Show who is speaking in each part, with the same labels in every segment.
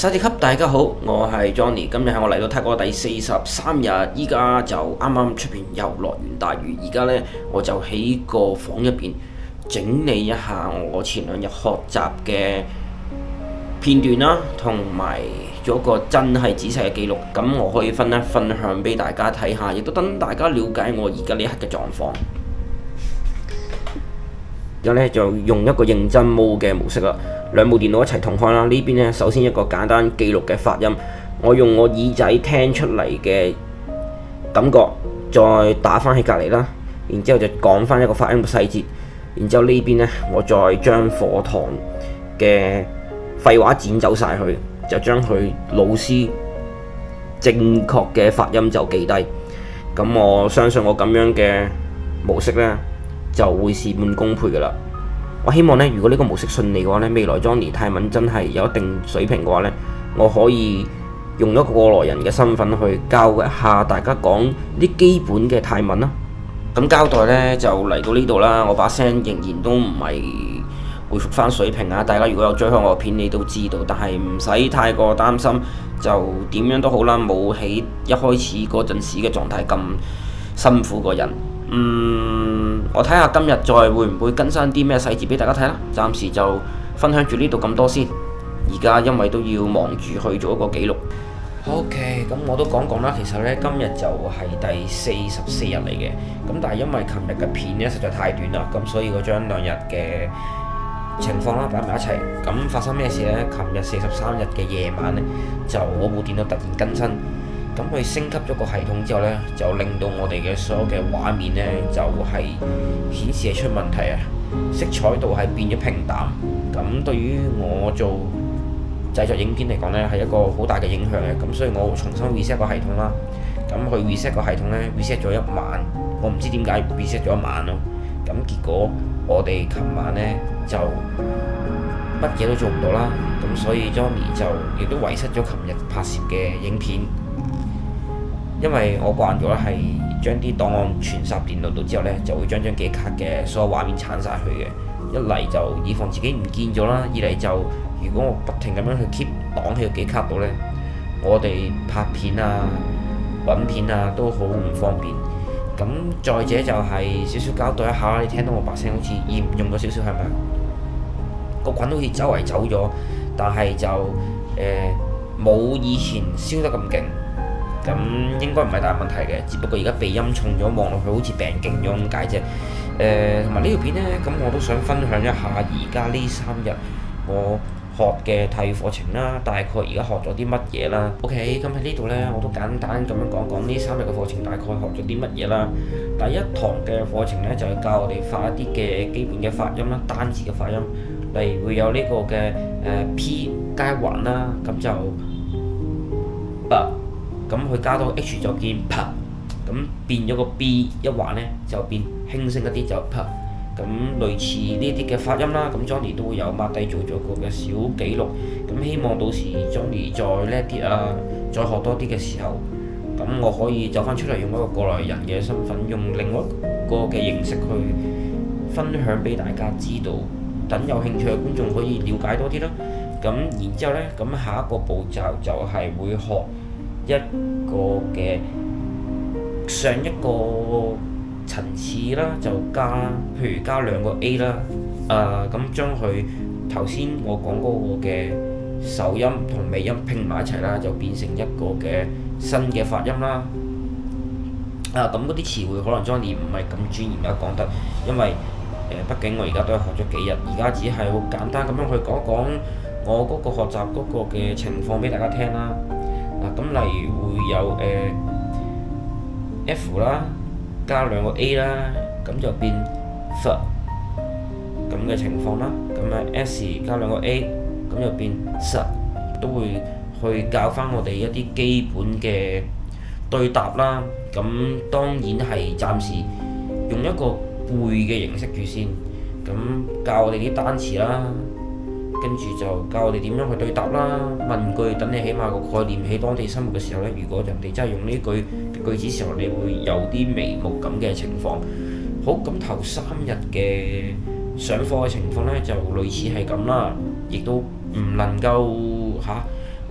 Speaker 1: 沙地級大家好，我係 Johnny，今日係我嚟到泰國第43日，依家就啱啱出邊又落完大雨，而家呢，我就喺個房入邊整理一下我前2日學習嘅片段啦，同埋做一個真係仔細嘅記錄，咁我可以分享俾大家睇下，亦都等大家了解我而家呢刻嘅狀況。而家咧就用一個認真嘅模式啦，兩部電腦一齊同開啦。呢邊咧首先一個簡單記錄嘅發音，我用我耳仔聽出嚟嘅感覺，再打翻喺隔離啦。然之後就講翻一個發音嘅細節。然之後呢邊咧，我再將課堂嘅廢話剪走晒佢，就將佢老師正確嘅發音就記低。咁我相信我咁樣嘅模式呢，就會事半功倍噶啦。我希望呢，如果呢個模式順利嘅話呢，未來 Johnny 泰文真係有一定水平嘅話呢，我可以用一個過來人嘅身份去教一下大家講啲基本嘅泰文啦。咁交代呢，就嚟到呢度啦，我把聲仍然都唔係恢復翻水平啊！大家如果有追開我片，你都知道，但係唔使太過擔心，就點樣都好啦，冇喺一開始嗰陣時嘅狀態咁辛苦個人。我睇下今日再會唔會更新啲咩細節俾大家睇啦。暫時就分享住呢度咁多先。而家因為都要忙住去做一個記錄。OK， 咁我都講啦。其實呢，今日就係第44日嚟嘅。咁但係因為琴日嘅片呢實在太短啦，咁所以我將2日嘅情況啦擺埋一齊。咁發生咩事呢？琴日43日嘅夜晚呢，就我部電腦突然更新。咁佢升級咗個系統之後呢，就令到我哋嘅所有嘅畫面呢，就係顯示係出問題啊！色彩度係變咗平淡，咁對於我做製作影片嚟講呢，係一個好大嘅影響嘅。咁所以我重新 reset 個系統啦。咁佢 reset 個系統呢 reset 咗1晚，我唔知點解 reset 咗1晚咯。咁結果我哋琴晚呢，就乜嘢都做唔到啦。咁所以 Johnny 就亦都遺失咗琴日拍攝嘅影片。因為我慣咗係將啲檔案傳入電腦度之後呢，就會將張記卡嘅所有畫面鏟晒去嘅。一嚟就以防自己唔見咗啦，二嚟就如果我不停咁樣去 keep 檔喺個記卡度呢，我哋拍片啊、揾片啊都好唔方便。咁再者就係少少交代一下，你聽到我把聲好似嚴重咗少少係咪？個菌好似周圍走咗，但係就冇以前燒得咁勁。咁應該唔係大問題嘅，只不過而家鼻音重咗，望落去好似病勁咗咁解啫。同埋呢條片呢，咁我都想分享一下而家呢3日我學嘅泰語課程啦，大概而家學咗啲乜嘢啦。OK，咁喺呢度呢，我都簡單咁樣講呢3日嘅課程大概學咗啲乜嘢啦。第一堂嘅課程呢，就係教我哋發一啲嘅基本嘅發音啦，單字嘅發音，例如會有呢個嘅P 加一橫啦，咁就咁佢加到 H 就變 P， 咁變咗個 B 一橫呢就變輕聲一啲就 P， 咁類似呢啲嘅發音啦。咁 Johnny 都會有抹低做咗個嘅小記錄，咁希望到時 Johnny 再叻啲啊，再學多啲嘅時候，咁我可以走翻出嚟用一個過來人嘅身份，用另外一個嘅形式去分享俾大家知道，等有興趣嘅觀眾可以了解多啲啦。咁然之後呢，咁下一個步驟就係會學一個嘅上一個層次啦，就譬如加2個 A 啦，咁將佢頭先我講嗰個嘅首音同尾音拼埋一齊啦，就變成一個嘅新嘅發音啦。咁嗰啲詞彙可能 Johnny 唔係咁專業而家講得，因為畢竟我而家都係學咗幾日，而家只係好簡單咁樣去講講我嗰個學習嗰個嘅情況俾大家聽啦。咁例如會有F 啦，加2個 A 啦，咁就變 F 咁嘅情況啦。咁S 加2個 A， 咁就變 S， 都會去教翻我哋一啲基本嘅對答啦。咁當然係暫時用一個背嘅形式住先，咁教我哋啲單詞啦。跟住就教我哋點樣去對答啦，問句，等你起碼個概念喺當地生活嘅時候呢，如果人哋真係用呢句句子時候，你會有啲眉目咁嘅情況。好，咁頭3日嘅上課嘅情況呢，就類似係咁啦，亦都唔能夠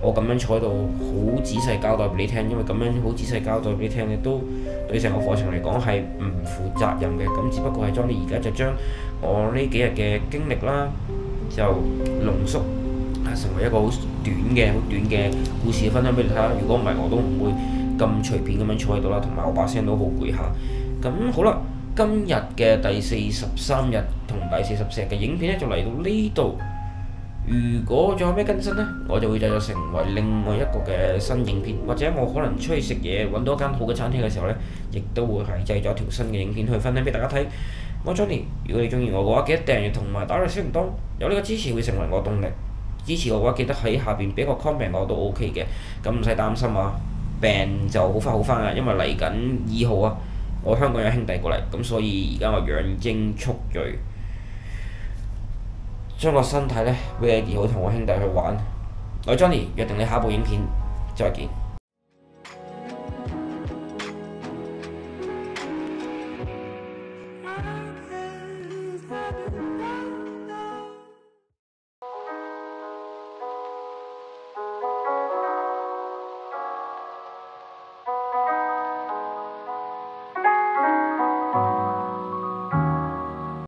Speaker 1: 我咁樣坐喺度好仔細交代俾你聽，因為咁樣好仔細交代俾你聽咧，都對成個課程嚟講係唔負責任嘅。咁只不過係Johnny而家就將我呢幾日嘅經歷啦，就濃縮成為一個好短嘅故事分享俾你睇啦。如果唔係，我都唔會咁隨便咁樣坐喺度啦，同埋我把聲都好攰下。咁好啦，今日嘅第43日同第44日嘅影片咧就嚟到呢度。如果仲有咩更新呢，我就會製作成為另外一個嘅新影片，或者我可能出去食嘢揾到一間好嘅餐廳嘅時候呢，亦都會係製作一條新嘅影片去分享俾大家睇。我 Johnny，如果你中意我嘅話，記得訂閱同埋打個小鈴鐺，有呢個支持會成為我動力。支持我嘅話，記得喺下邊俾個 comment 我都 OK 嘅，咁唔使擔心啊。病就好快好翻啦，因為嚟緊2號啊，我香港有兄弟過嚟，咁所以而家我養精蓄銳。將個身體呢 ready 好同我兄弟去玩。我 Johnny 約定你下一部影片，再見。